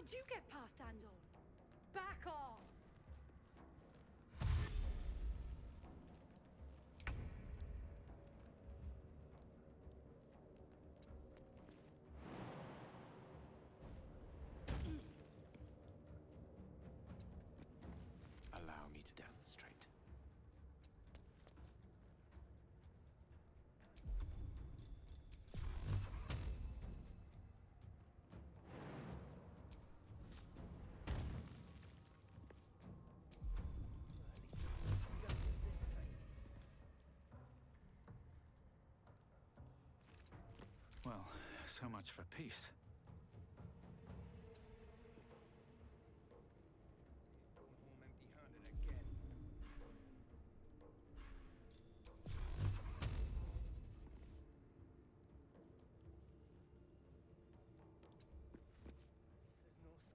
did you get past Andor? Back off! Allow me to demonstrate. Well, so much for peace.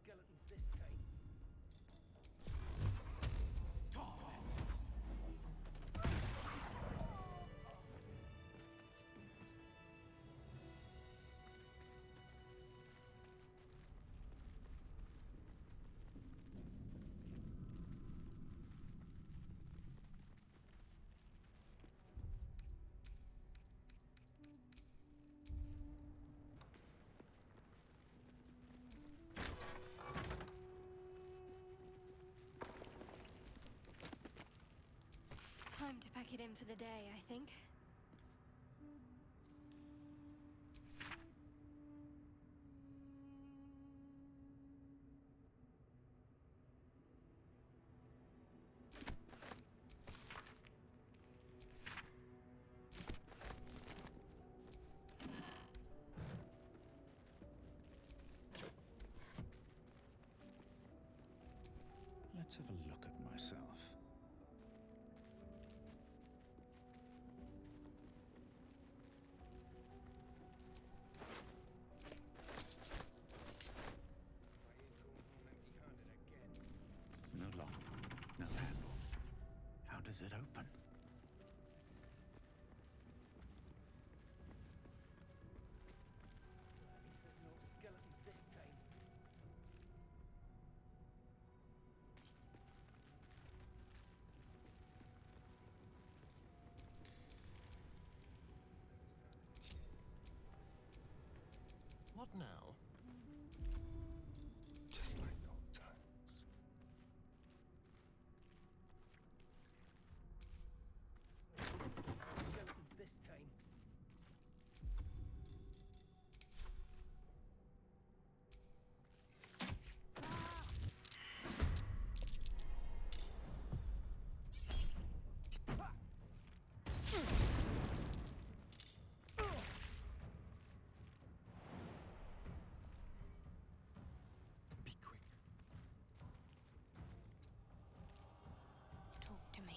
Skeletons this time. Time to pack it in for the day, I think. Let's have a look at myself. No lock, no handle. How does it open? At least there's no skeletons this time. What now? Just like the old times. Skeletons this time. Be quick. Talk to me.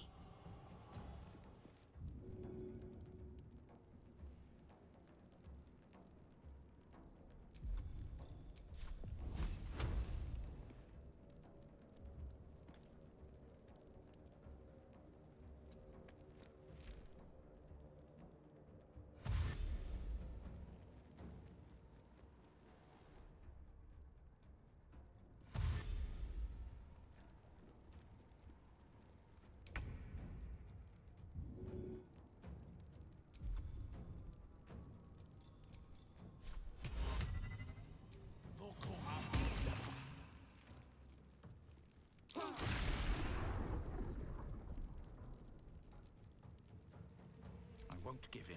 I won't give in.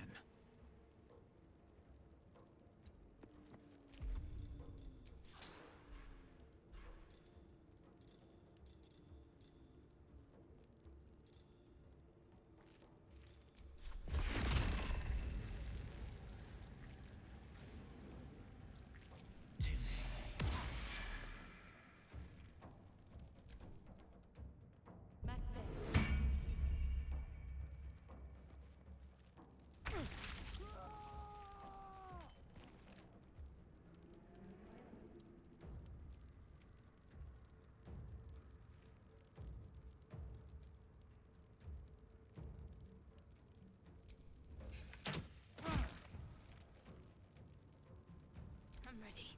I'm ready.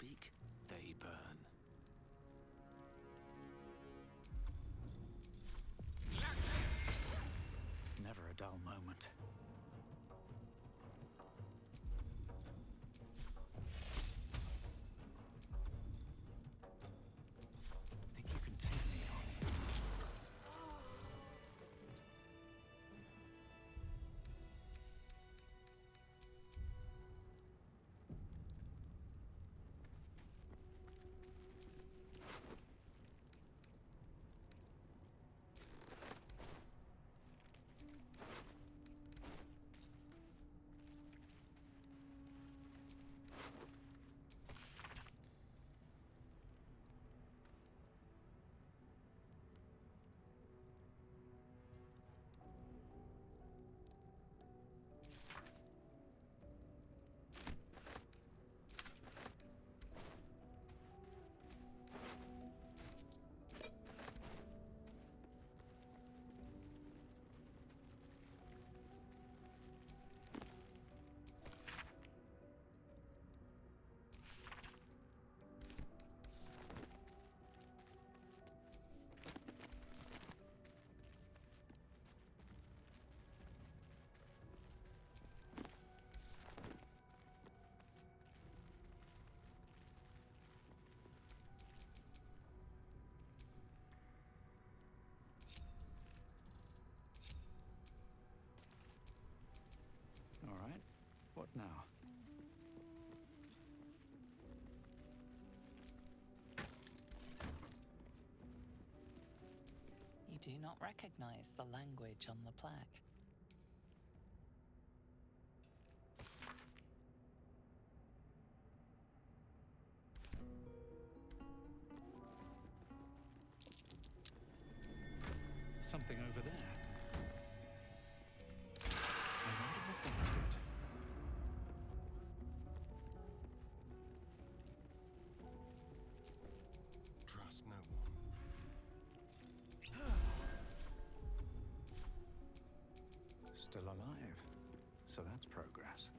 speak, they burn. Never a dull moment. Think you can take me on? All right. What now? You do not recognize the language on the plaque. Something over there. I wonder what that did. Trust no one. Still alive. So that's progress.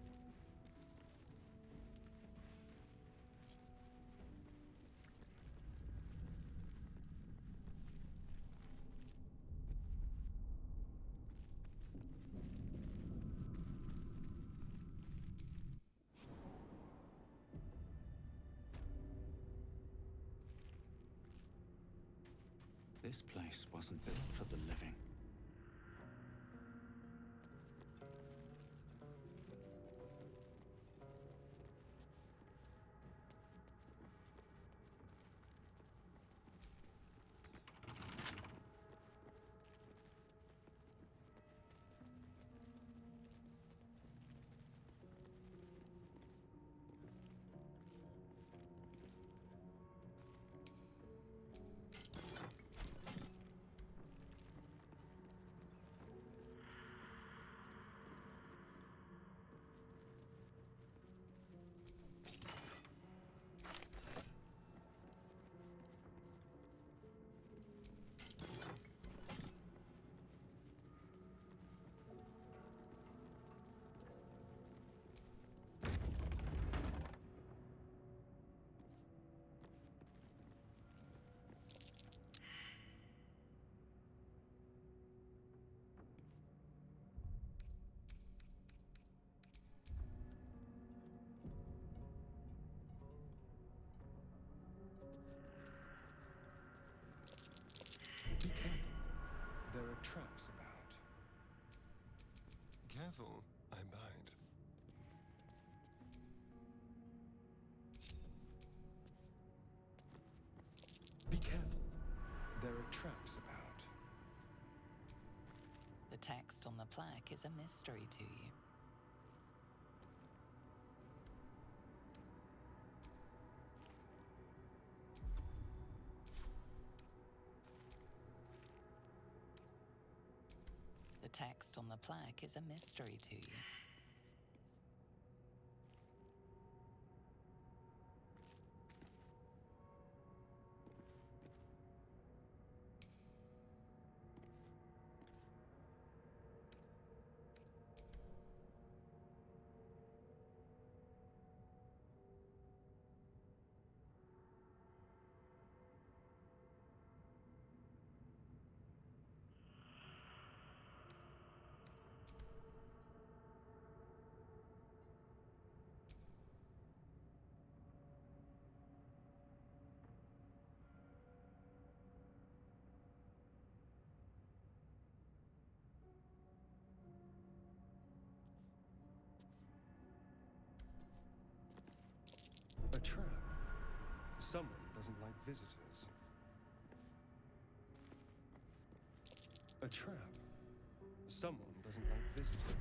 This place wasn't built for the living. Be careful. There are traps about. Careful, I bite. Be careful. There are traps about. The text on the plaque is a mystery to you. The text on the plaque is a mystery to you. Someone doesn't like visitors. A trap. Someone doesn't like visitors.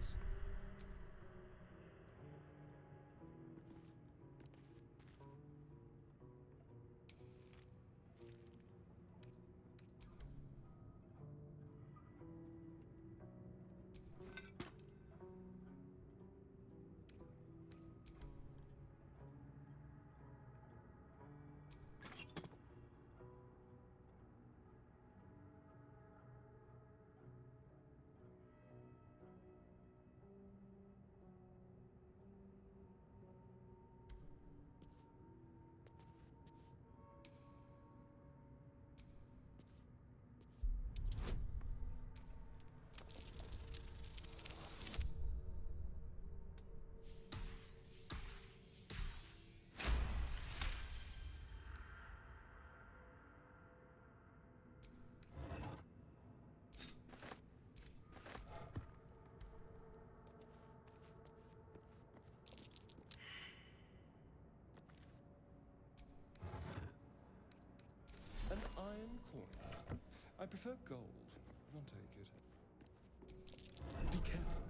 An iron coin. I prefer gold, but I'll take it. Be careful.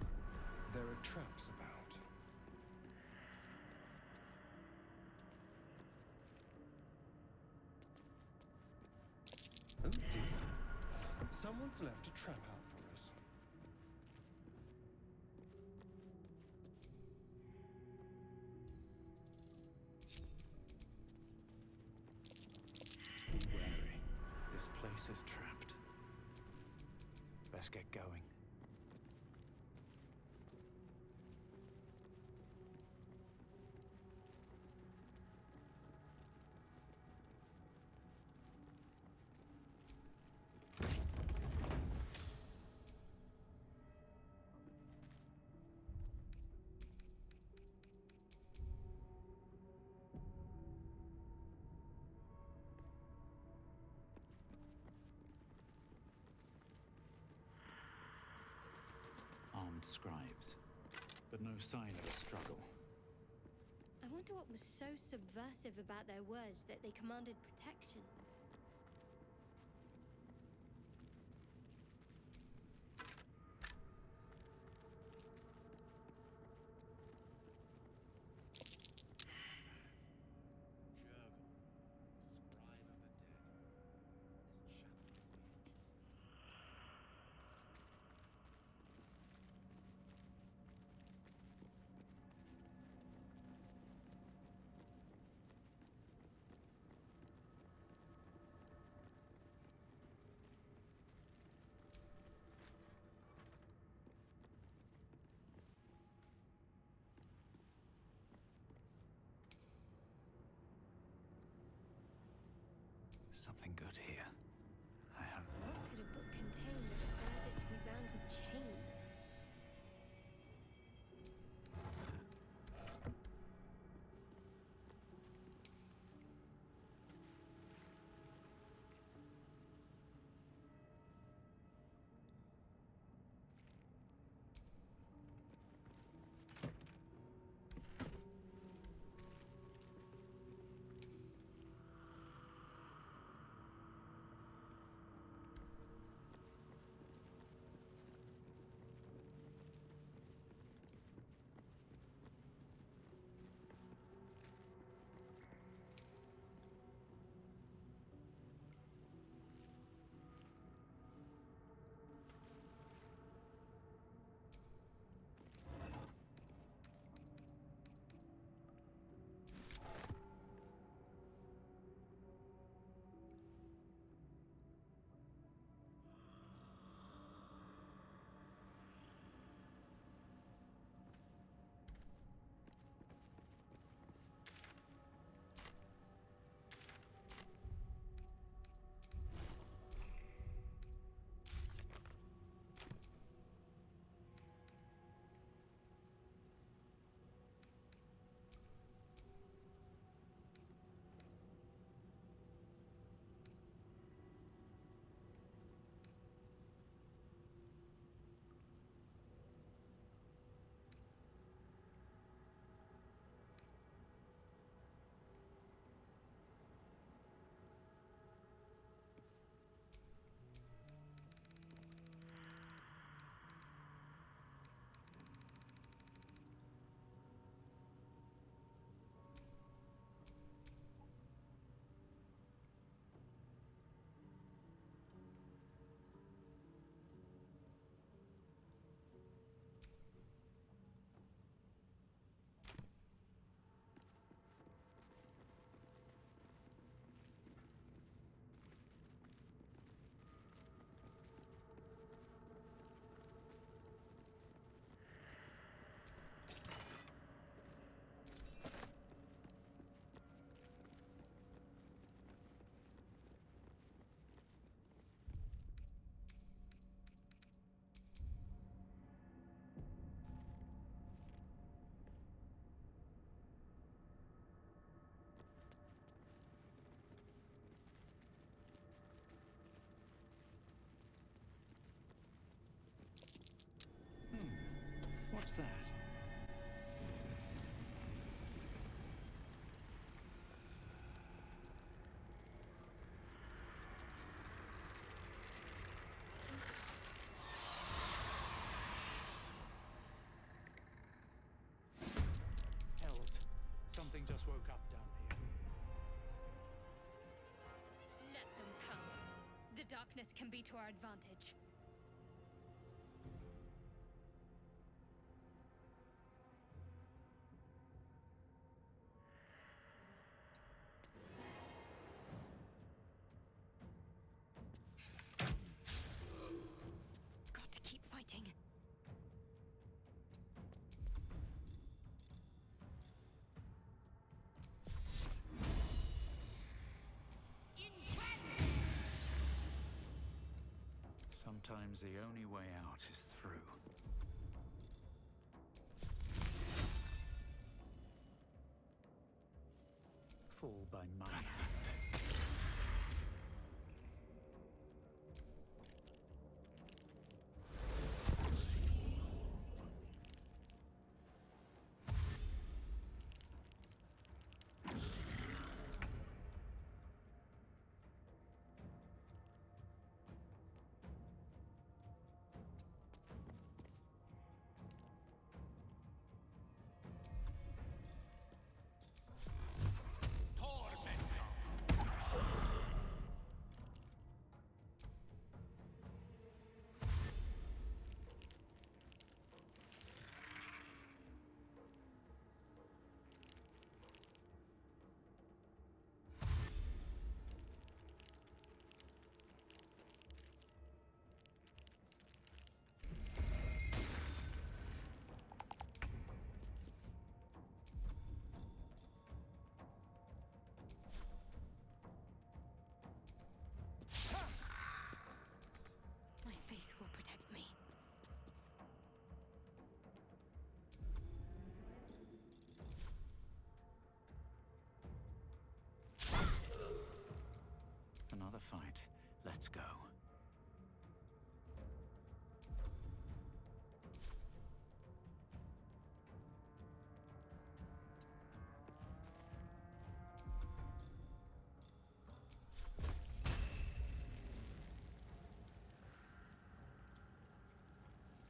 There are traps about. Oh dear. Someone's left a trap out for us. Be wary. This place is trapped. Best get going. Armed scribes, but no sign of a struggle. I wonder what was so subversive about their words that they commanded protection. Something good here. I hope. What could a book contain that requires it to be bound with chains? darkness can be to our advantage. Got to keep fighting. Sometimes the only way out is through. Fall by my hand. My faith will protect me. Another fight. Let's go.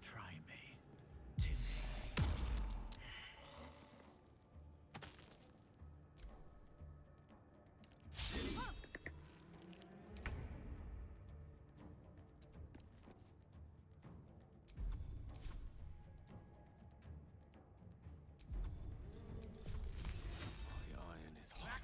Try me, Tindy. My iron is hot.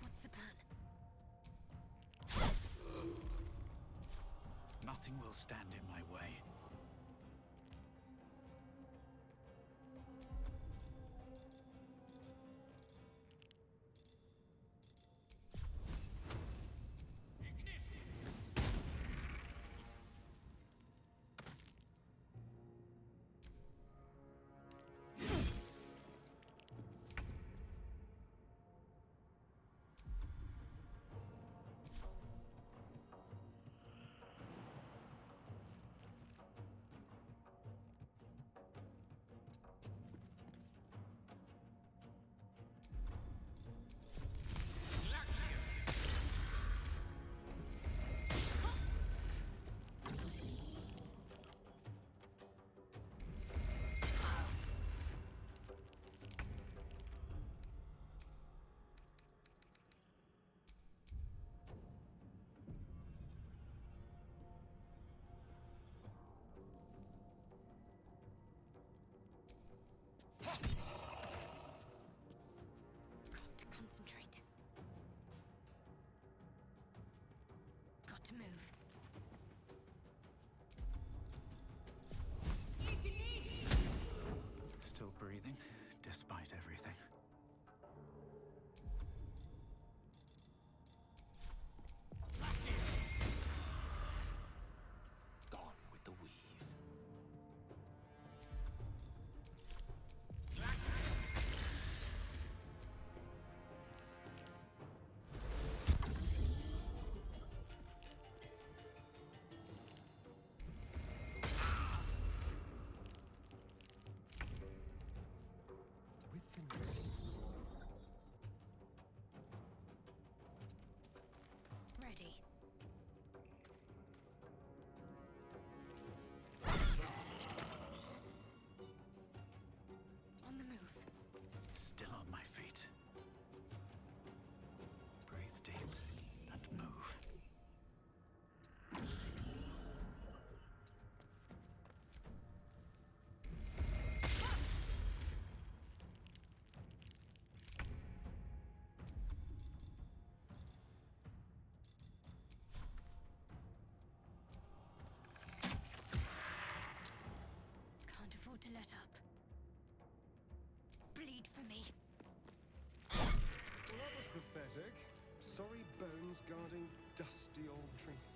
What's the plan? Nothing will stand in my way. Got to concentrate. Got to move. Still breathing, despite everything. Gone with the weave. to let up. Bleed for me. Well, that was pathetic. Sorry bones guarding dusty old trinkets.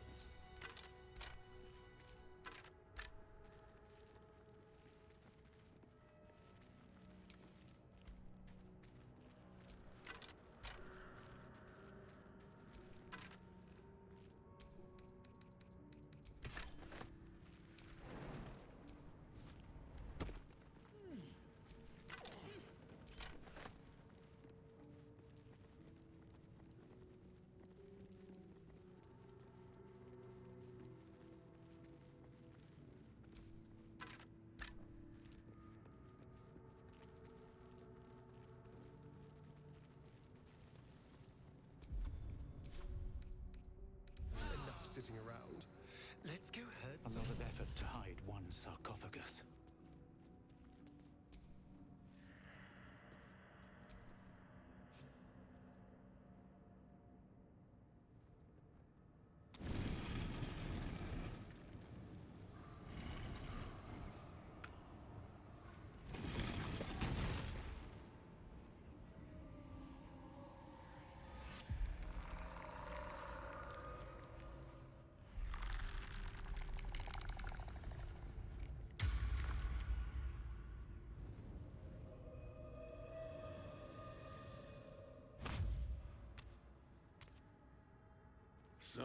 Enough sitting around. Let's go herd A lot of effort to hide one sarcophagus. So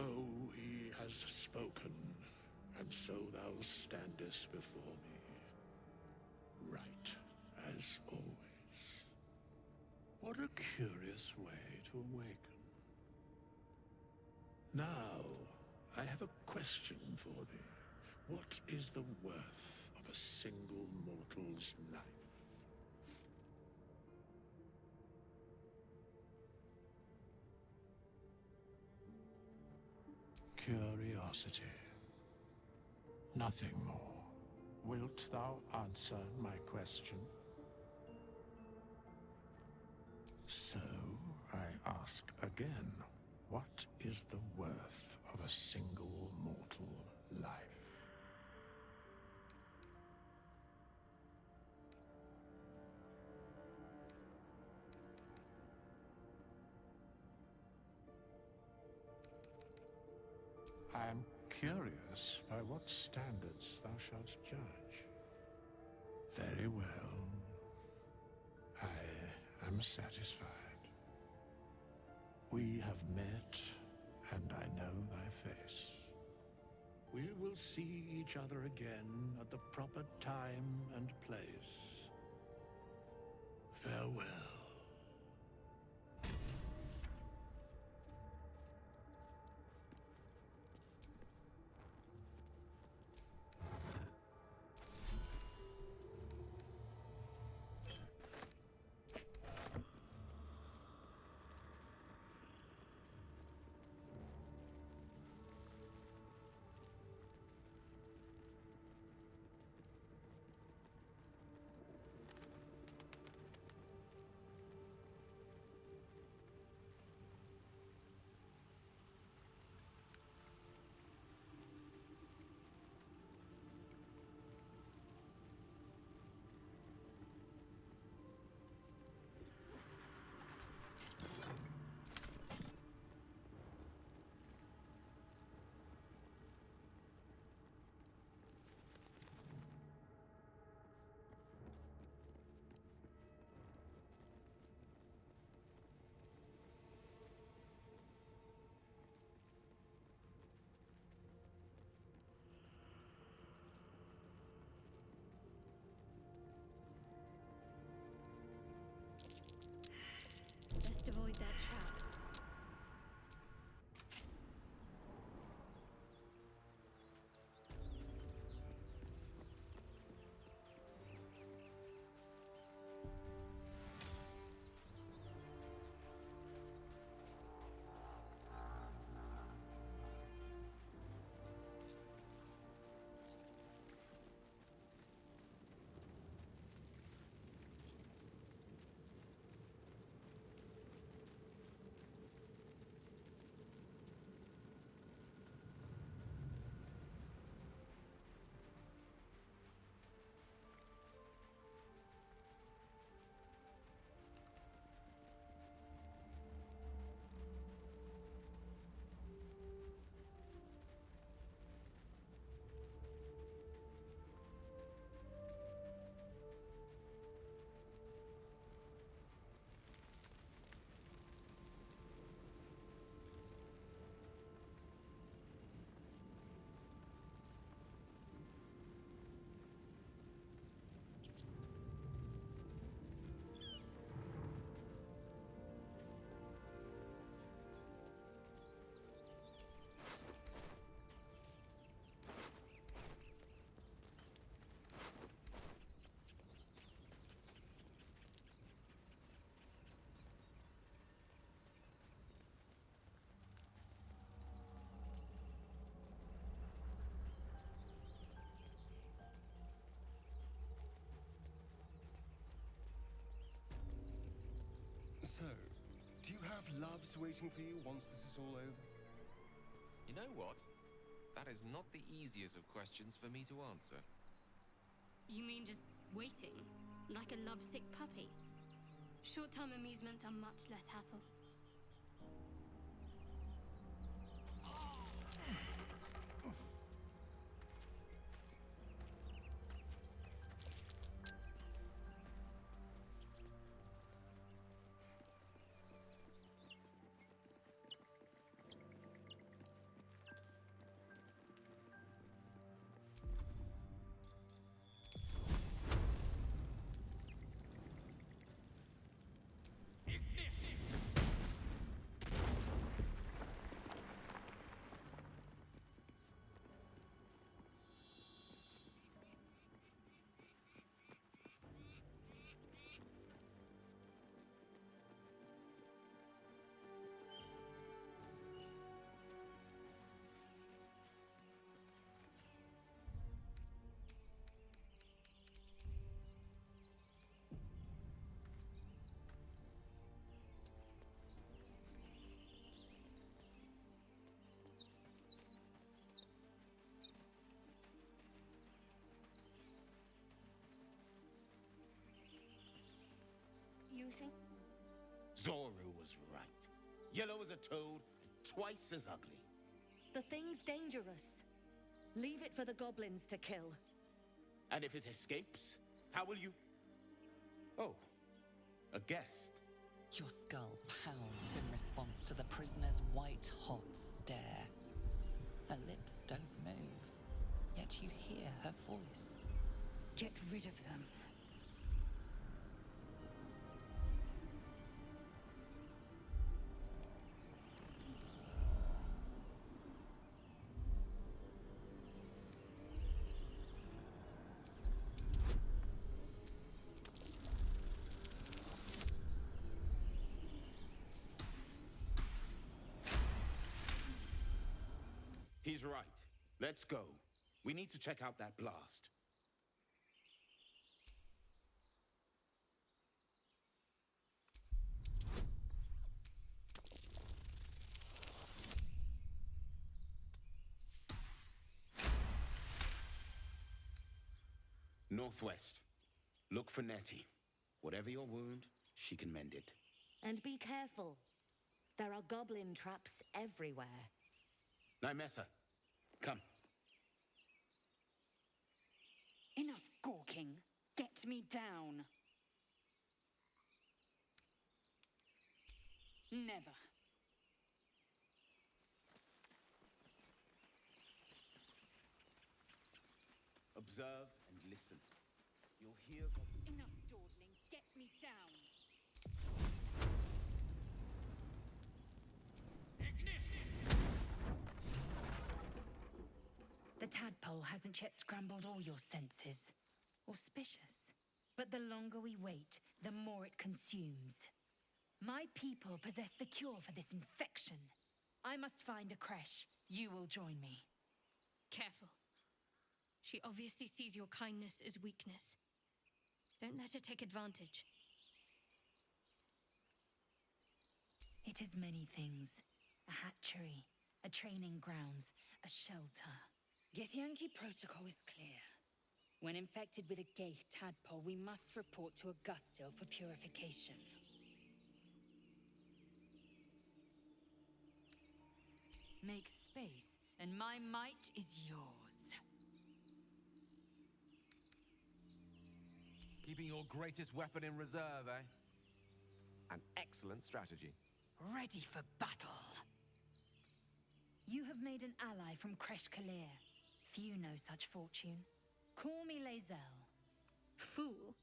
he has spoken, and so thou standest before me. Right, as always. What a curious way to awaken. Now, I have a question for thee. What is the worth of a single mortal's life? Curiosity. Nothing more. Wilt thou answer my question? So, I ask again, what is the worth of a single mortal life? I am curious by what standards thou shalt judge. Very well. I am satisfied. We have met, and I know thy face. We will see each other again at the proper time and place. Farewell. So, do you have loves waiting for you once this is all over? You know what? That is not the easiest of questions for me to answer. You mean just waiting? Like a lovesick puppy? Short-term amusements are much less hassle. You think? Zoru was right. Yellow as a toad, twice as ugly. The thing's dangerous. Leave it for the goblins to kill. And if it escapes, how will you... Oh, a guest. Your skull pounds in response to the prisoner's white-hot stare. Her lips don't move, yet you hear her voice. Get rid of them. He's right. Let's go. We need to check out that blast. Northwest. Look for Nettie. Whatever your wound, she can mend it. And be careful. There are goblin traps everywhere. Nymessa, come. Enough gawking. Get me down. Never. Observe and listen. You'll hear... Enough dawdling. Get me down. The tadpole hasn't yet scrambled all your senses. Auspicious. But the longer we wait, the more it consumes. My people possess the cure for this infection. I must find a creche. You will join me. Careful. She obviously sees your kindness as weakness. Don't let her take advantage. It is many things. A hatchery, a training grounds, a shelter. Githyanki protocol is clear. When infected with a Gaith tadpole, we must report to Augustil for purification. Make space, and my might is yours. Keeping your greatest weapon in reserve, eh? An excellent strategy. Ready for battle. You have made an ally from Kresh Kalir. Few know such fortune. Call me Lae'zel. Fool.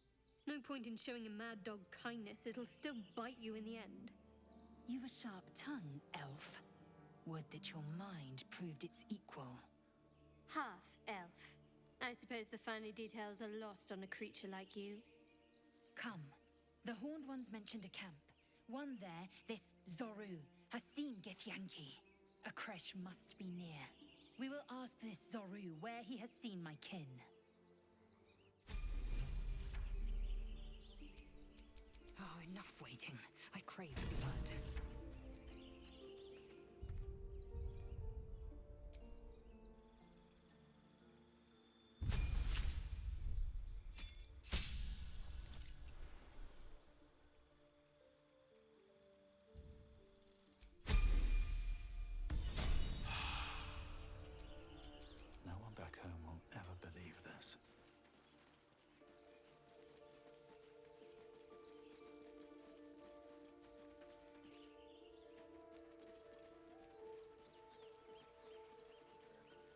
No point in showing a mad dog kindness. It'll still bite you in the end. You've a sharp tongue, elf. Would that your mind proved its equal. Half-elf. I suppose the finer details are lost on a creature like you. Come. The Horned Ones mentioned a camp. One there, this Zoru, has seen Githyanki. A creche must be near. We will ask this Zoru where he has seen my kin. Oh, enough waiting. I crave blood. No one back home will ever believe this.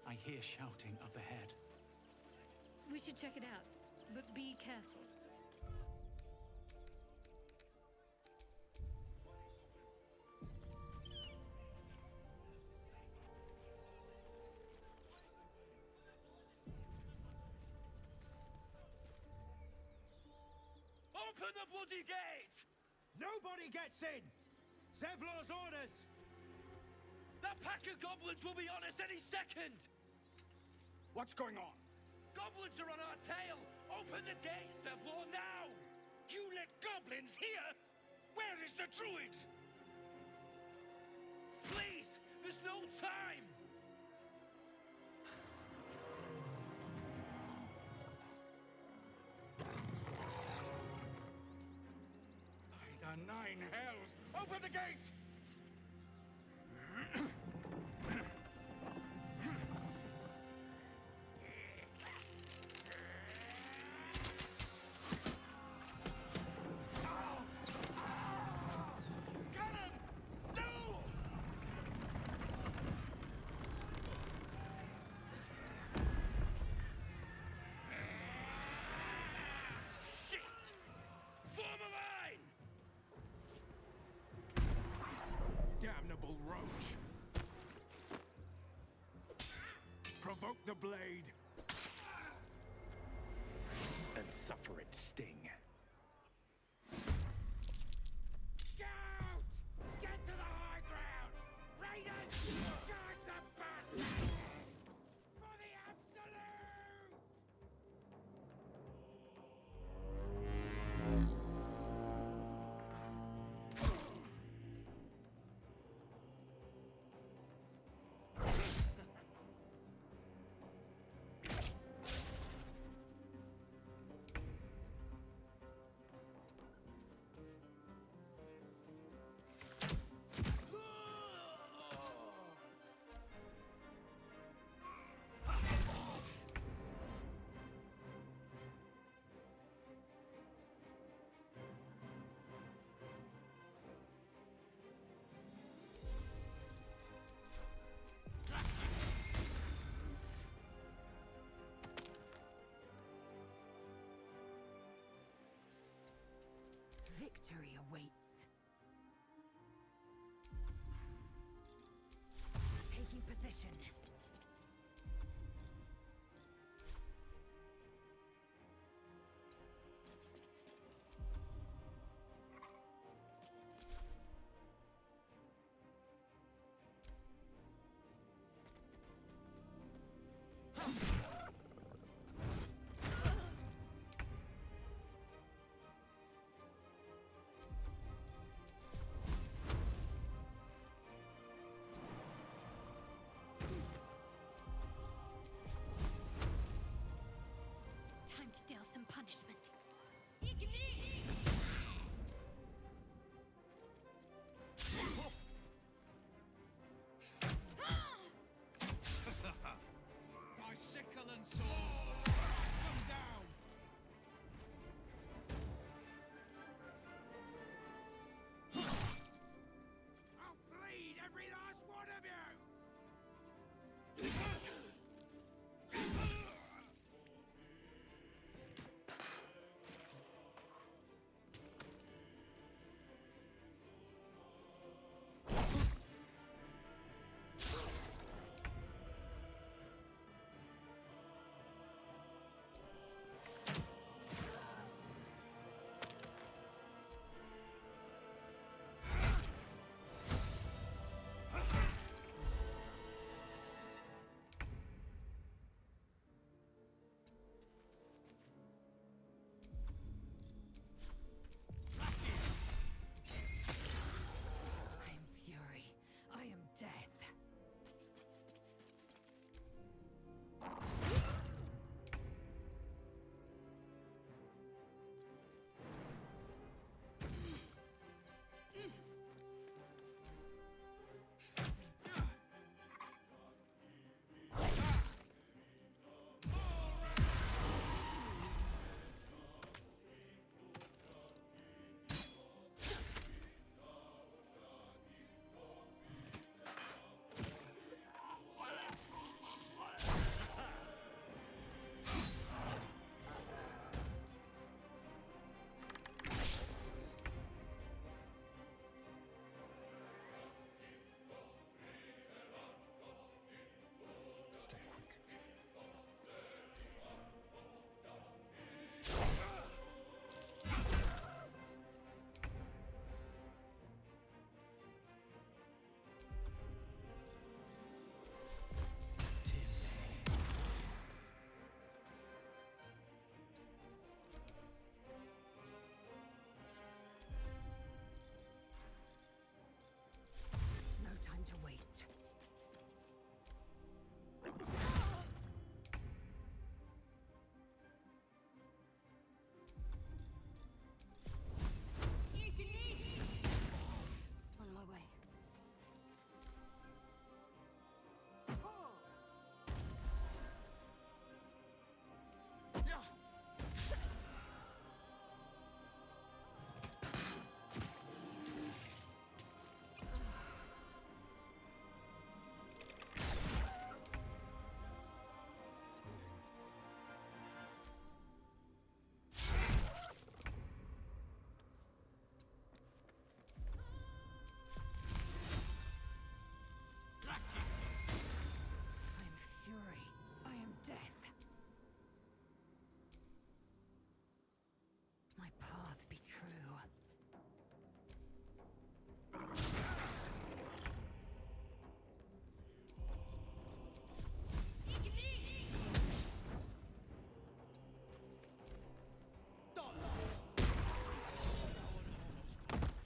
I hear shouting up ahead. We should check it out, but be careful. Open the bloody gate! Nobody gets in! Zevlor's orders! That pack of goblins will be on us any second! What's going on? Goblins are on our tail! Open the gate, Zevlor, now! You let goblins here? Where is the druid? Please! There's no time! By the nine hells! Open the gate! Shit! Form a line! Damnable roach! Provoke the blade! And suffer its sting. Scout! Get to the high ground! Raiders! Charge the bastards! For the absolute! Victory awaits. Taking position. Time to deal some punishment. My sickle and sword! Come down! I'll bleed every last one of you! My path be true.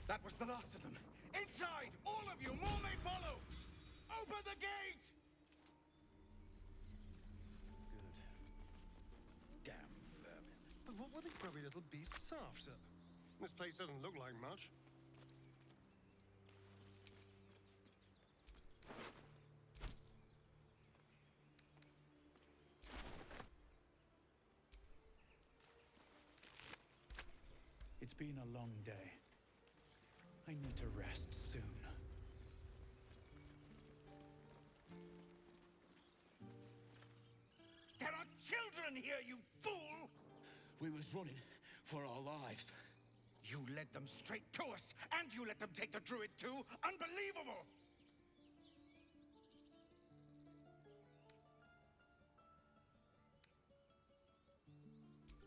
That was the last of them. Inside! All of you! More may follow! Open the gate! Good. Damn vermin. But what were the grubby little beasts after? This place doesn't look like much. It's been a long day. I need to rest soon. There are children here, you fool! We was running for our lives. You led them straight to us, and you let them take the druid too? Unbelievable!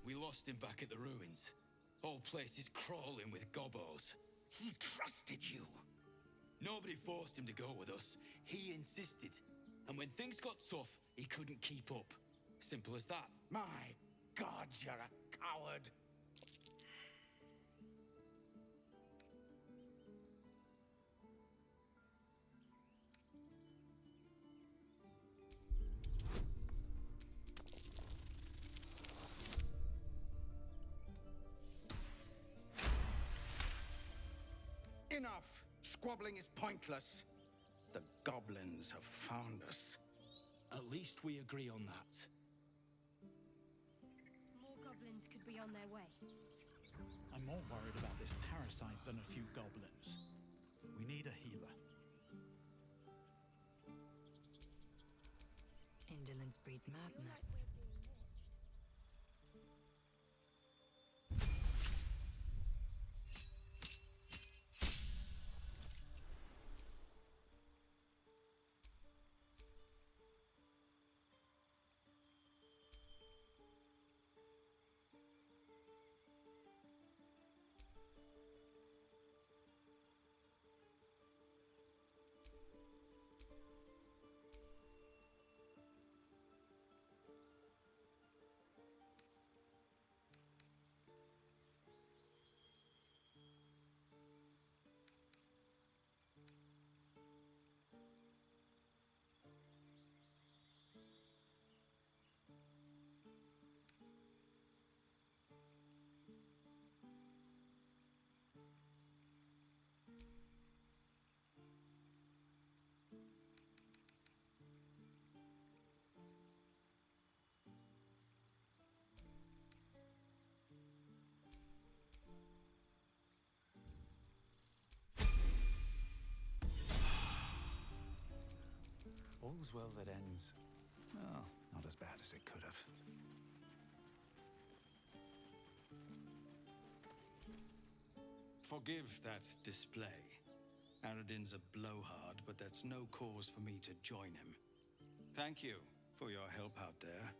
We lost him back at the ruins. Whole place is crawling with gobos. He trusted you. Nobody forced him to go with us. He insisted. And when things got tough, he couldn't keep up. Simple as that. My God, you're a coward. Enough! Squabbling is pointless. The goblins have found us. At least we agree on that. More goblins could be on their way. I'm more worried about this parasite than a few goblins. We need a healer. Indolence breeds madness. All's well that ends. Oh, not as bad as it could have. Forgive that display. Aradin's a blowhard, but that's no cause for me to join him. Thank you for your help out there.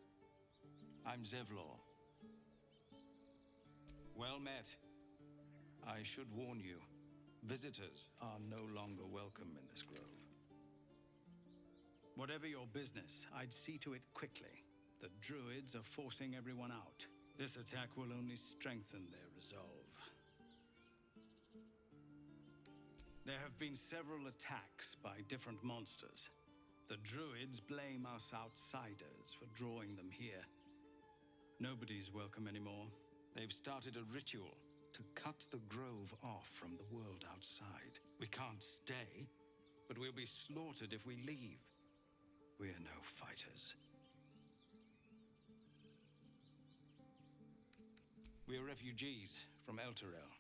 I'm Zevlor. Well met. I should warn you, visitors are no longer welcome in this grove. Whatever your business, I'd see to it quickly. The druids are forcing everyone out. This attack will only strengthen their resolve. There have been several attacks by different monsters. The druids blame us outsiders for drawing them here. Nobody's welcome anymore. They've started a ritual to cut the grove off from the world outside. We can't stay, but we'll be slaughtered if we leave. We're no fighters. We're refugees from Elturel.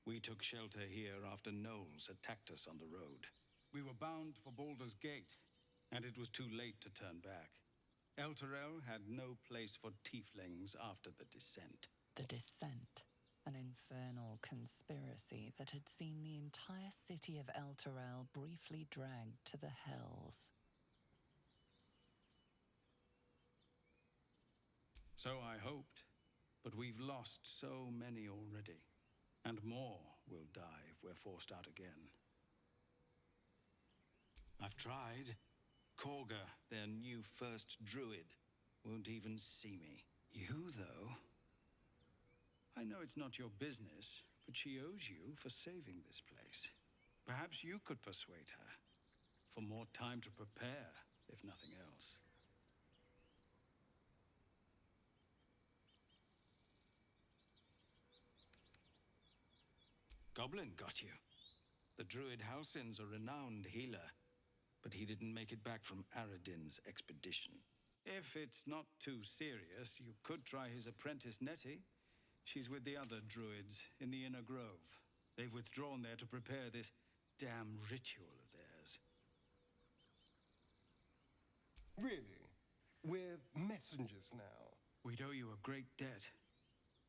We took shelter here after gnolls attacked us on the road. We were bound for Baldur's Gate, and it was too late to turn back. Elturel had no place for tieflings after the Descent. The Descent, an infernal conspiracy that had seen the entire city of Elturel briefly dragged to the Hells. So I hoped. But we've lost so many already. And more will die if we're forced out again. I've tried. Korga, their new first druid, won't even see me. You, though... I know it's not your business, but she owes you for saving this place. Perhaps you could persuade her. For more time to prepare, if nothing else. Goblin got you. The druid Halsin's a renowned healer, but he didn't make it back from Aradin's expedition. If it's not too serious, you could try his apprentice Nettie. She's with the other druids in the Inner Grove. They've withdrawn there to prepare this damn ritual of theirs. Really? We're messengers now. We'd owe you a great debt.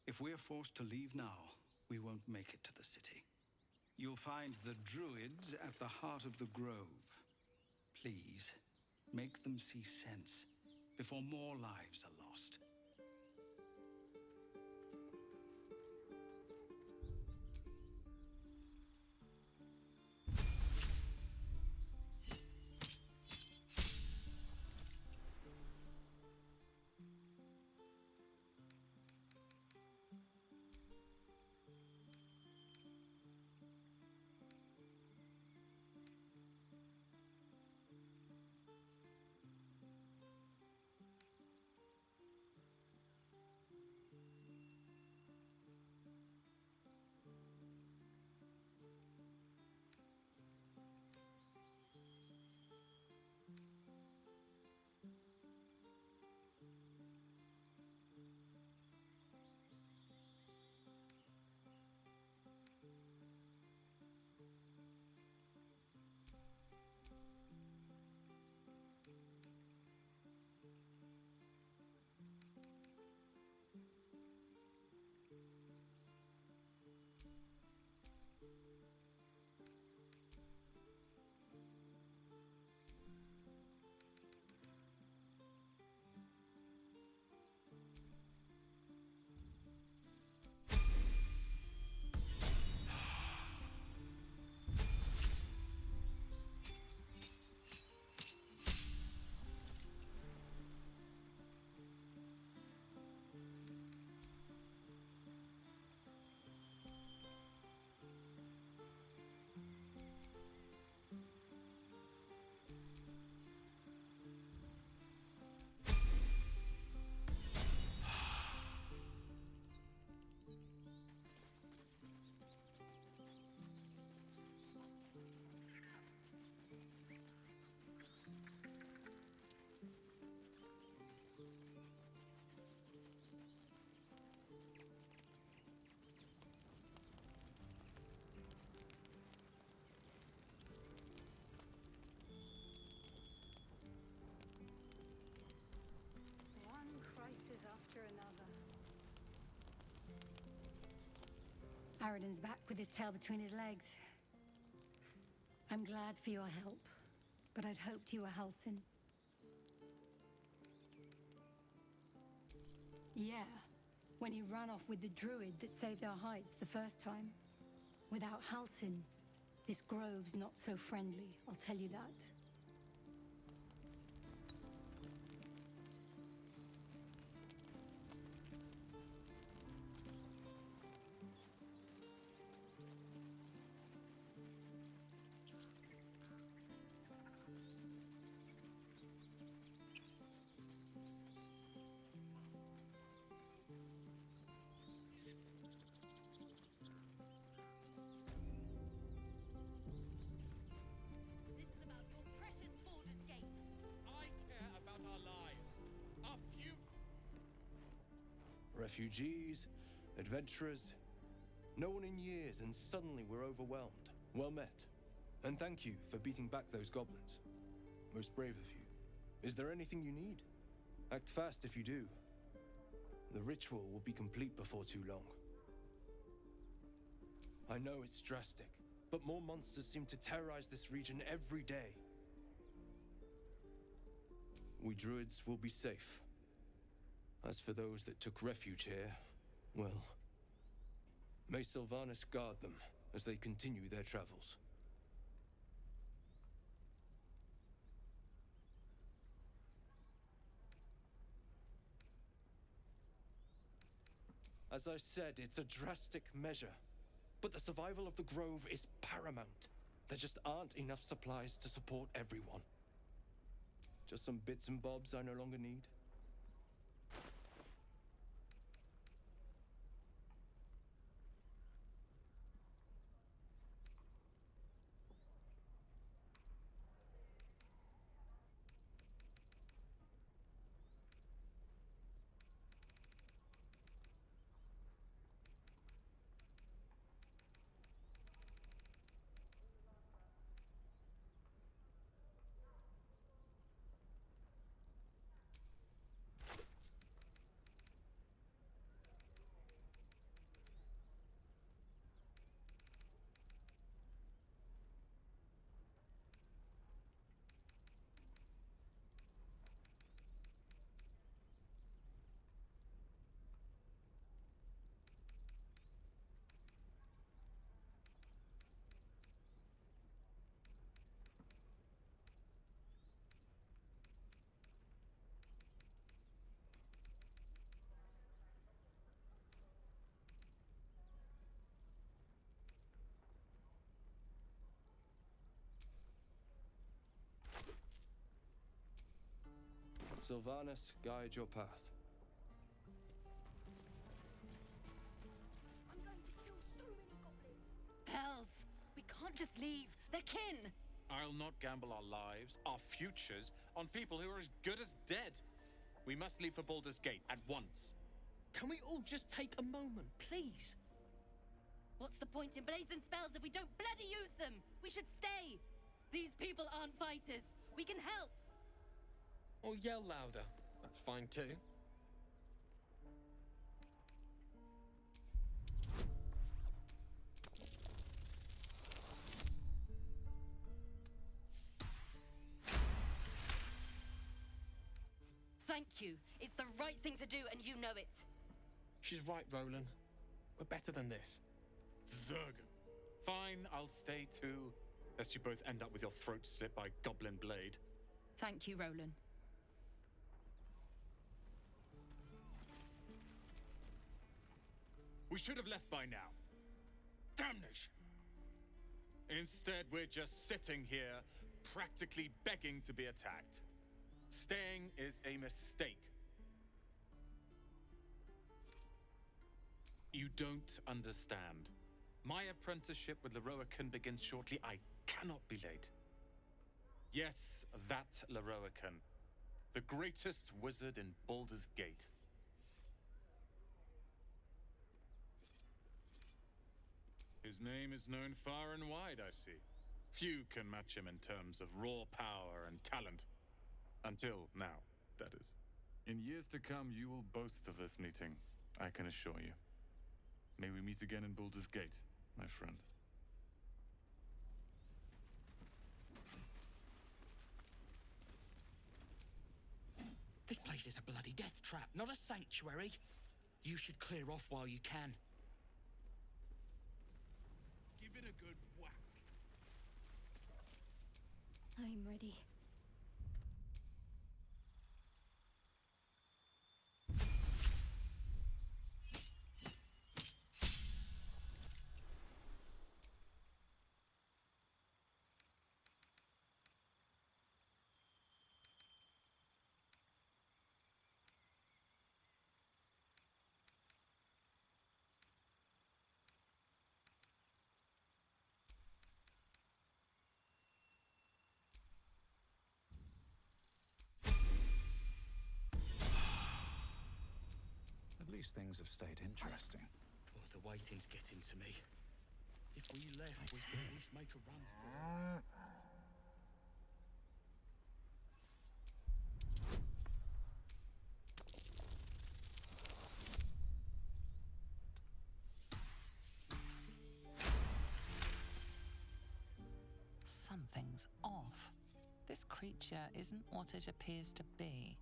If we're forced to leave now, we won't make it to the city. You'll find the druids at the heart of the grove. Please, make them see sense before more lives are lost. Aradin's back with his tail between his legs. I'm glad for your help, but I'd hoped you were Halsin. Yeah, when he ran off with the druid that saved our hides the first time. Without Halsin, this grove's not so friendly, I'll tell you that. Refugees, adventurers, no one in years, and suddenly we're overwhelmed. Well met. And thank you for beating back those goblins. Most brave of you. Is there anything you need? Act fast if you do. The ritual will be complete before too long. I know it's drastic, but more monsters seem to terrorize this region every day. We druids will be safe. As for those that took refuge here, Well, may Sylvanas guard them as they continue their travels. As I said, it's a drastic measure, but the survival of the Grove is paramount. There just aren't enough supplies to support everyone. Just some bits and bobs I no longer need. Sylvanas, guide your path. I'm going to kill so many goblins. Hells! We can't just leave. They're kin! I'll not gamble our lives, our futures, on people who are as good as dead. We must leave for Baldur's Gate at once. Can we all just take a moment, please? What's the point in blades and spells if we don't bloody use them? We should stay. These people aren't fighters. We can help. Or yell louder. That's fine too. Thank you. It's the right thing to do, and you know it. She's right, Roland. We're better than this. Zerg. Fine, I'll stay too. Lest you both end up with your throat slit by Goblin Blade. Thank you, Roland. We should have left by now. Damnation! Instead, we're just sitting here, practically begging to be attacked. Staying is a mistake. You don't understand. My apprenticeship with Leroican begins shortly. I cannot be late. Yes, that Leroican. The greatest wizard in Baldur's Gate. His name is known far and wide, I see. Few can match him in terms of raw power and talent. Until now, that is. In years to come, you will boast of this meeting, I can assure you. May we meet again in Baldur's Gate, my friend. This place is a bloody death trap, not a sanctuary. You should clear off while you can. Give it a good whack. I'm ready. At least things have stayed interesting. Oh, the waiting's getting to me. If we left, we could at least make a run. Something's off. This creature isn't what it appears to be.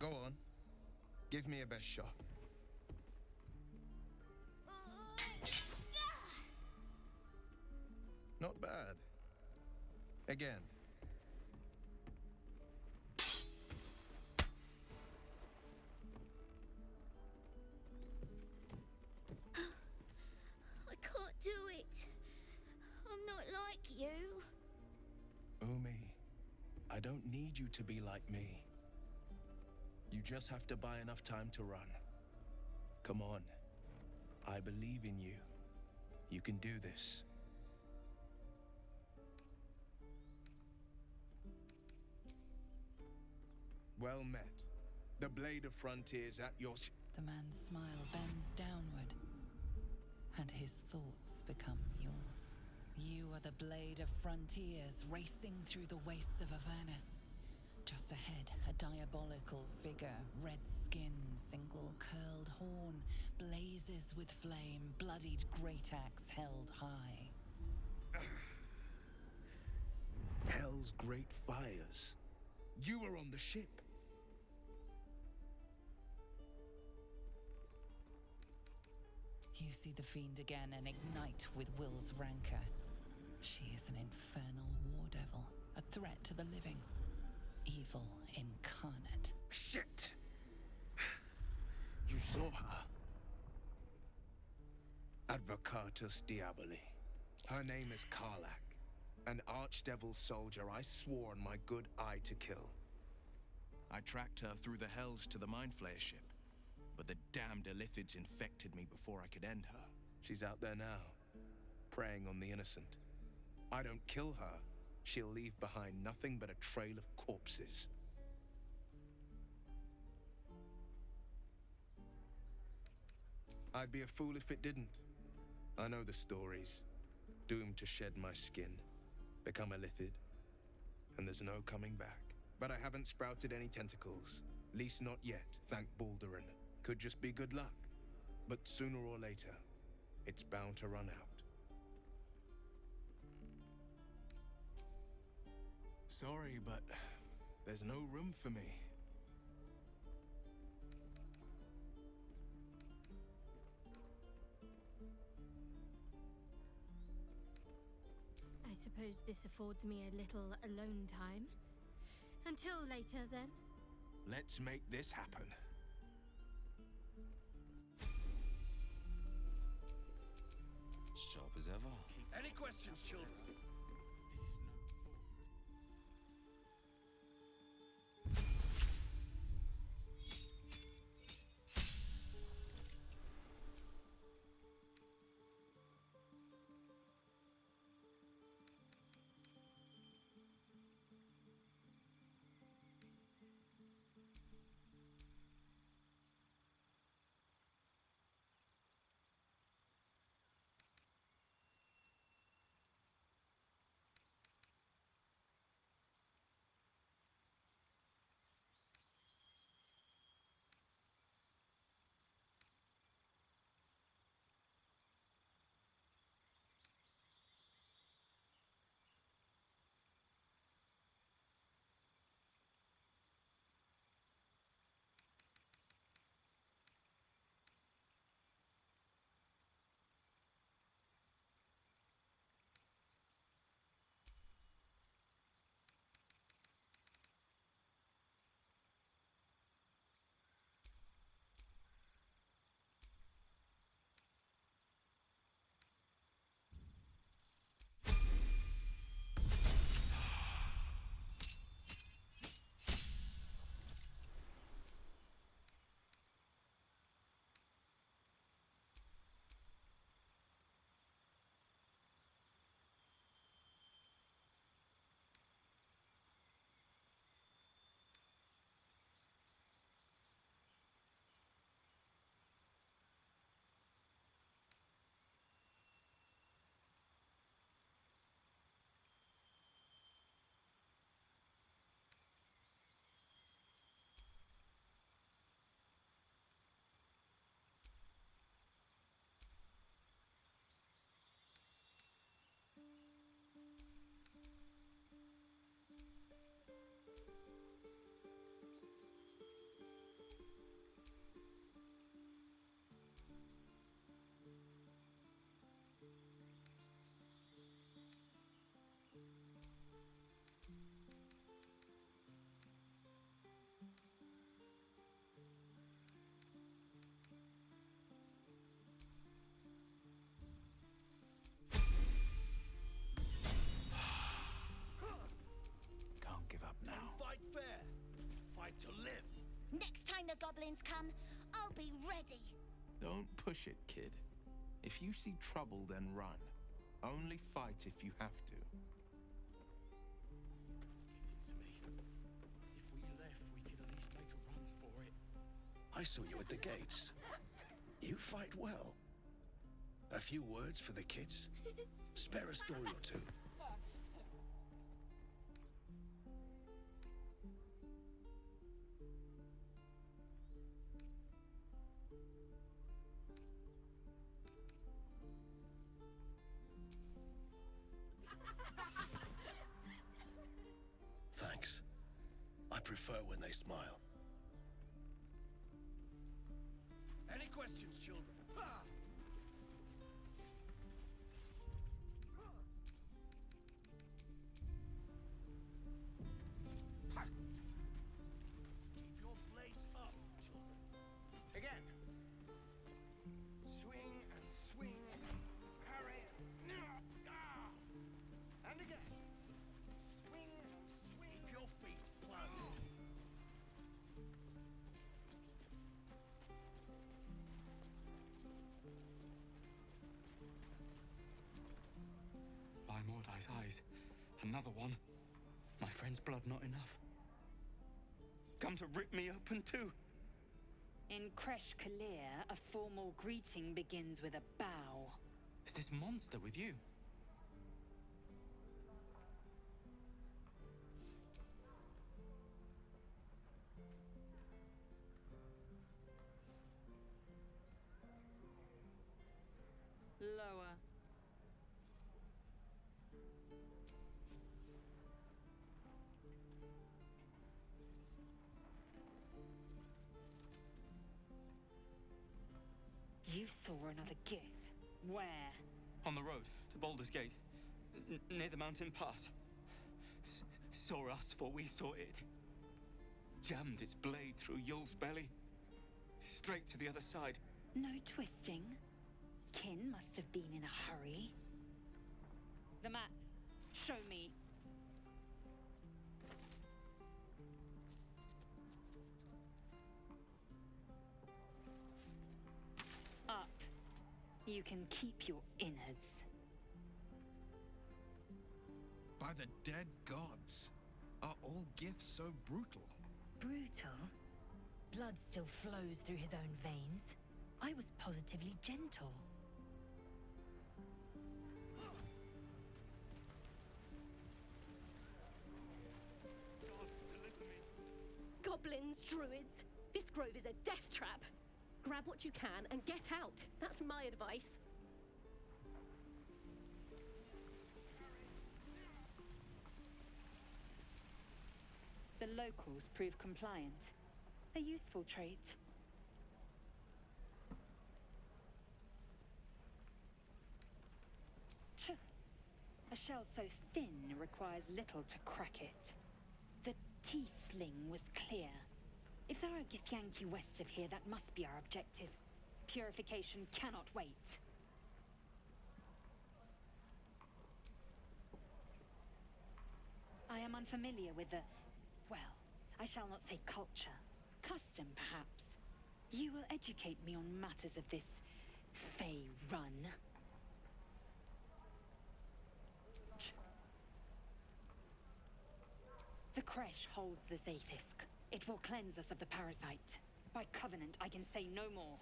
Go on. Give me a best shot. Not bad. Again. I can't do it. I'm not like you. Umi, I don't need you to be like me. You just have to buy enough time to run. Come on. I believe in you. You can do this. Well met. The Blade of Frontiers at your... The man's smile bends downward, and his thoughts become yours. You are the Blade of Frontiers, racing through the wastes of Avernus. Just ahead, a diabolical figure, red skin, single curled horn, blazes with flame, bloodied great axe held high. Hell's great fires. You were on the ship. You see the fiend again and ignite with Will's rancor. She is an infernal war devil, a threat to the living. Evil incarnate. Shit! You saw her. Advocatus Diaboli. Her name is Karlak, an archdevil soldier I swore on my good eye to kill. I tracked her through the hells to the Mind Flayer ship, but the damned Illithids infected me before I could end her. She's out there now, preying on the innocent. I don't kill her, she'll leave behind nothing but a trail of corpses. I'd be a fool if it didn't. I know the stories. Doomed to shed my skin, become a Illithid, and there's no coming back. But I haven't sprouted any tentacles, least not yet, thank Baldur. Could just be good luck, but sooner or later, it's bound to run out. Sorry, but there's no room for me. I suppose this affords me a little alone time. Until later, then. Let's make this happen. Sharp as ever. Any questions, children? goblins come, I'll be ready. Don't push it, kid. If you see trouble, then run. Only fight if you have to. If we left, we could at least make a run for it. I saw you at the gates. You fight well. A few words for the kids? Spare a story or two. Thanks. I prefer when they smile. Any questions, children? Keep your blades up, children. Again. Swing and swing. Parry. And again. Swing and swing. Keep your feet planted. By Mordai's eyes, another one. My friend's blood not enough. Come to rip me open too. In Kresh Kalir, a formal greeting begins with a bow. Is this monster with you? Lower. You saw another Gith. Where? On the road to Baldur's Gate, near the mountain pass. Saw us, for we saw it. Jammed its blade through Yul's belly. Straight to the other side. No twisting. Kin must have been in a hurry. The map. Show me. Up. You can keep your innards. By the dead gods, are all Giths so brutal? Brutal? Blood still flows through his own veins. I was positively gentle. Goblins, druids. This grove is a death trap. Grab what you can and get out. That's my advice. The locals prove compliant. A useful trait. Tch. A shell so thin requires little to crack it. The T-sling was clear. If there are Githyanki west of here, that must be our objective. Purification cannot wait. I am unfamiliar with the... well, I shall not say culture. Custom, perhaps. You will educate me on matters of this Fey run. The Kresh holds the Zaithisk. It will cleanse us of the parasite. By covenant, I can say no more.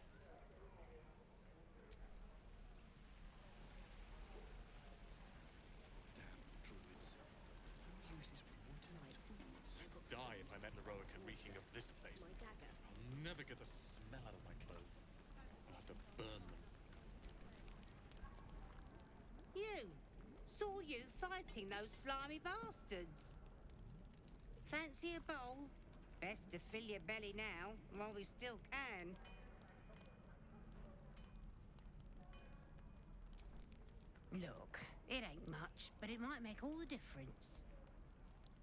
Die if I met Leroica reeking of this place. I'll never get the smell out of my clothes. I'll have to burn them. You! Saw you fighting those slimy bastards. Fancy a bowl? Best to fill your belly now, while we still can. Look, it ain't much, but it might make all the difference.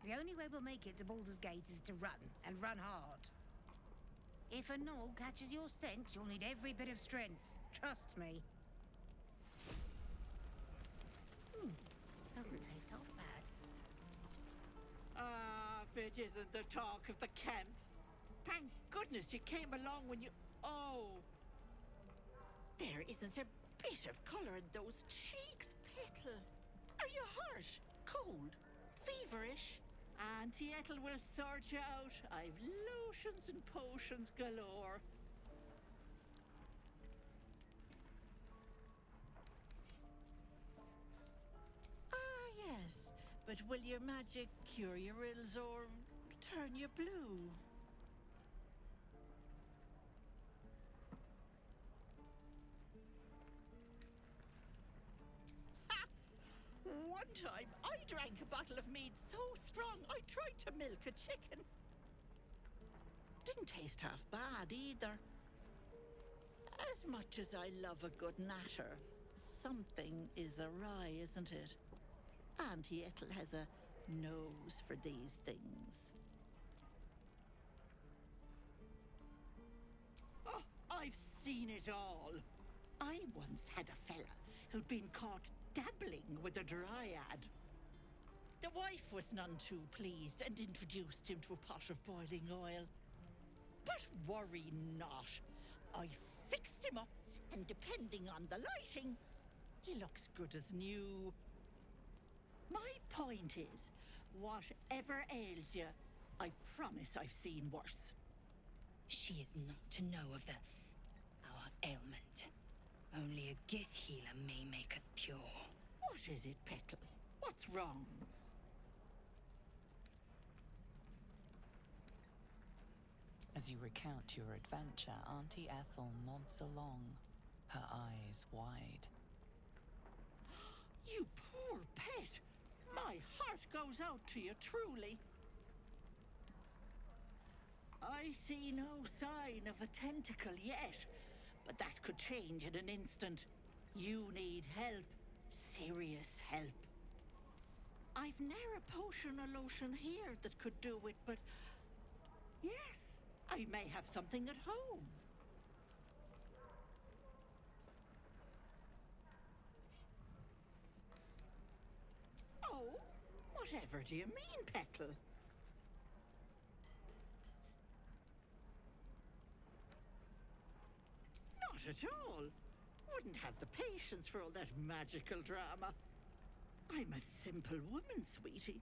The only way we'll make it to Baldur's Gate is to run, and run hard. If a gnoll catches your scent, you'll need every bit of strength. Trust me. Doesn't taste half bad. Ah, if it isn't the talk of the camp. Thank goodness you came along when you... Oh! There isn't a bit of colour in those cheeks, Petal. Are you hurt? Cold? Feverish? Auntie Ethel will sort you out. I've lotions and potions galore. Ah, yes. But will your magic cure your ills or turn you blue? Ha! One time I drank a bottle of mead so strong I tried to milk a chicken. Didn't taste half bad either. As much as I love a good natter, something is awry, isn't it? Auntie Ethel has a nose for these things. Oh, I've seen it all. I once had a fella who'd been caught dabbling with a dryad. The wife was none too pleased and introduced him to a pot of boiling oil. But worry not. I fixed him up, and depending on the lighting, he looks good as new. My point is, whatever ails you, I promise I've seen worse. She is not to know of our ailment. Only a Gith healer may make us pure. What is it, Petal? What's wrong? As you recount your adventure, Auntie Ethel nods along, her eyes wide. You poor pet! My heart goes out to you, truly. I see no sign of a tentacle yet, but that could change in an instant. You need help. Serious help. I've ne'er a potion or lotion here that could do it, but... yes, I may have something at home. Oh, whatever do you mean, Petal? Not at all. Wouldn't have the patience for all that magical drama. I'm a simple woman, sweetie.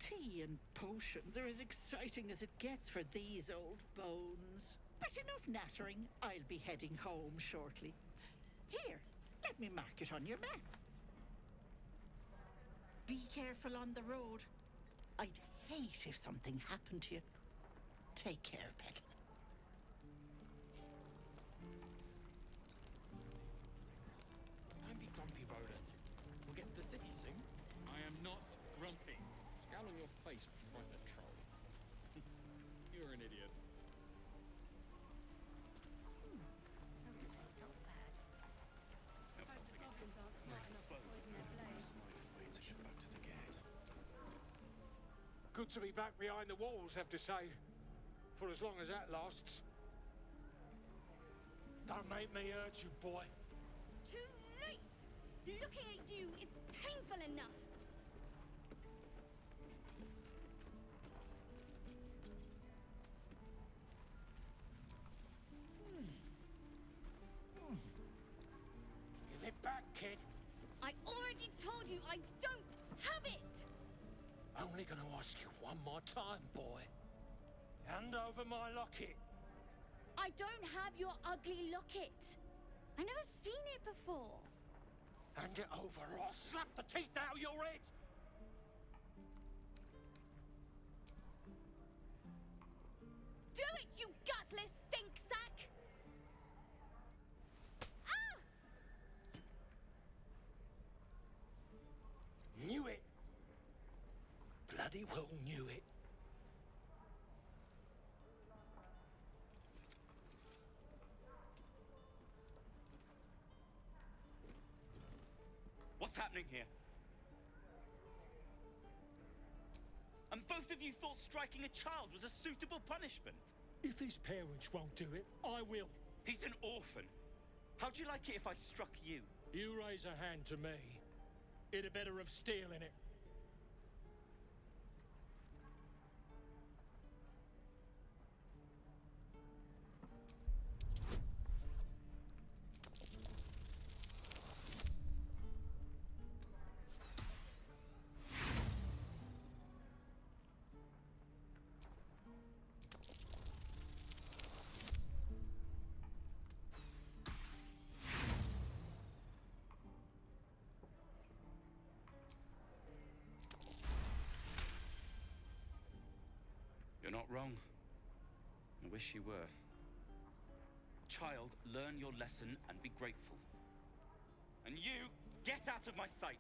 Tea and potions are as exciting as it gets for these old bones. But enough nattering. I'll be heading home shortly. Here, let me mark it on your map. Be careful on the road. I'd hate if something happened to you. Take care, Petal. Don't be grumpy, rodent. We'll get to the city soon. I am not grumpy. Scowl on your face would frighten a troll. You're an idiot. Good to be back behind the walls, have to say. For as long as that lasts. Don't make me hurt you, boy. Too late! Looking at you is painful enough. Give it back, kid. I already told you I don't have it! Only gonna ask you one more time, boy. Hand over my locket. I don't have your ugly locket. I've never seen it before. Hand it over or I'll slap the teeth out of your head. Do it, you gutless stink sack! Ah! Knew it. Bloody well knew it. What's happening here? And both of you thought striking a child was a suitable punishment? If his parents won't do it, I will. He's an orphan. How'd you like it if I struck you? You raise a hand to me. It'd have better have steel in it. You're not wrong. I wish you were. Child, learn your lesson and be grateful. And you, get out of my sight!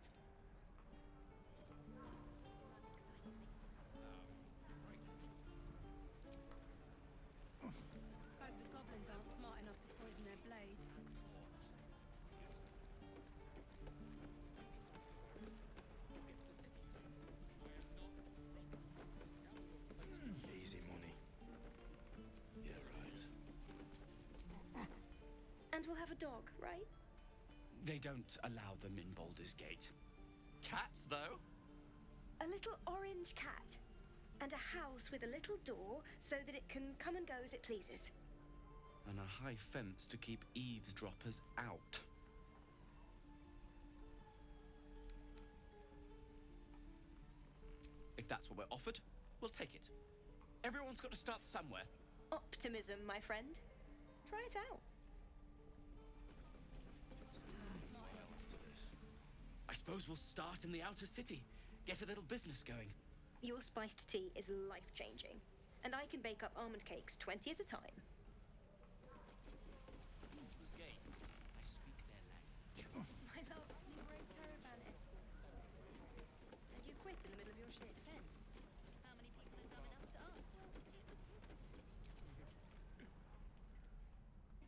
Hope the goblins aren't smart enough to poison their blades. Easy money. Yeah, right. And we'll have a dog, right? They don't allow them in Baldur's Gate. Cats, though? A little orange cat. And a house with a little door so that it can come and go as it pleases. And a high fence to keep eavesdroppers out. If that's what we're offered, we'll take it. Everyone's got to start somewhere. Optimism, my friend. Try it out. I suppose we'll start in the outer city. Get a little business going. Your spiced tea is life-changing. And I can bake up almond cakes 20 at a time. Baldur's Gate. I speak their language. My love, you were a caravan escort. And you quit in the middle of your sheer defense. How many people is dumb enough to ask?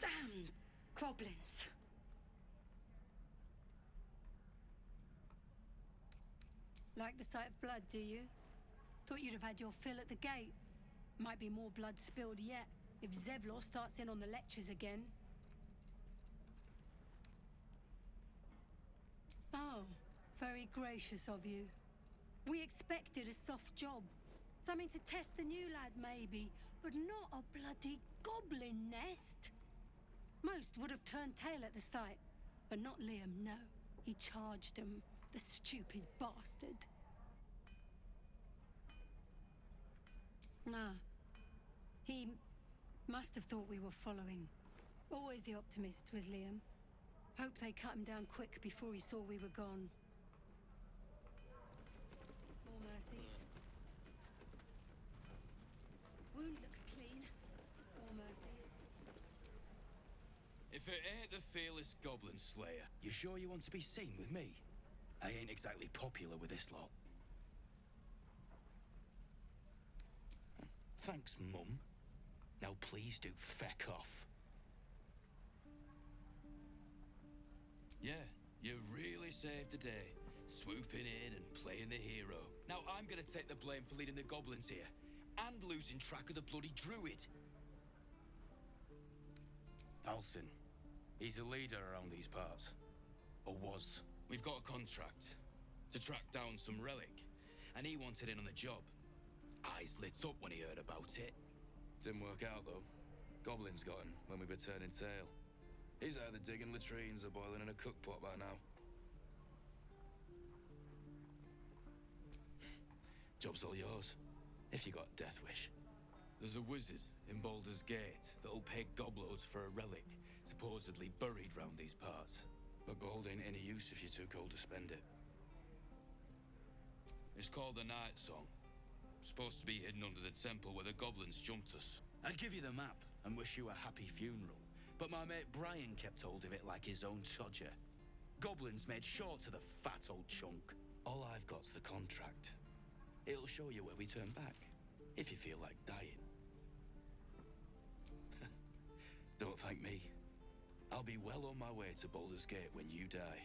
Damn goblins! Like the sight of blood, do you? Thought you'd have had your fill at the gate. Might be more blood spilled yet, if Zevlor starts in on the lectures again. Oh, very gracious of you. We expected a soft job. Something to test the new lad, maybe, but not a bloody goblin nest. Most would have turned tail at the sight, but not Liam, no. He charged him, the stupid bastard. Nah. He must have thought we were following. Always the optimist was Liam. Hope they cut him down quick before he saw we were gone. Small mercies. Wound looks clean. Small mercies. If it ain't the fearless Goblin Slayer, you sure you want to be seen with me? I ain't exactly popular with this lot. Thanks, Mum. Now please do feck off. Yeah, you really saved the day. Swooping in and playing the hero. Now I'm gonna take the blame for leading the goblins here. And losing track of the bloody druid. Alcin. He's a leader around these parts. Or was. We've got a contract to track down some relic. And he wanted in on the job. Eyes lit up when he heard about it. Didn't work out, though. Goblins got him when we were turning tail. He's either digging latrines or boiling in a cookpot by now. Job's all yours, if you got a death wish. There's a wizard in Baldur's Gate that'll pay gobloads for a relic, supposedly buried round these parts. But gold ain't any use if you're too cold to spend it. It's called the Night Song. Supposed to be hidden under the temple where the goblins jumped us. I'd give you the map and wish you a happy funeral, but my mate Brian kept hold of it like his own sodger. Goblins made short to the fat old chunk. All I've got's the contract. It'll show you where we turn back, if you feel like dying. Don't thank me. I'll be well on my way to Baldur's Gate when you die.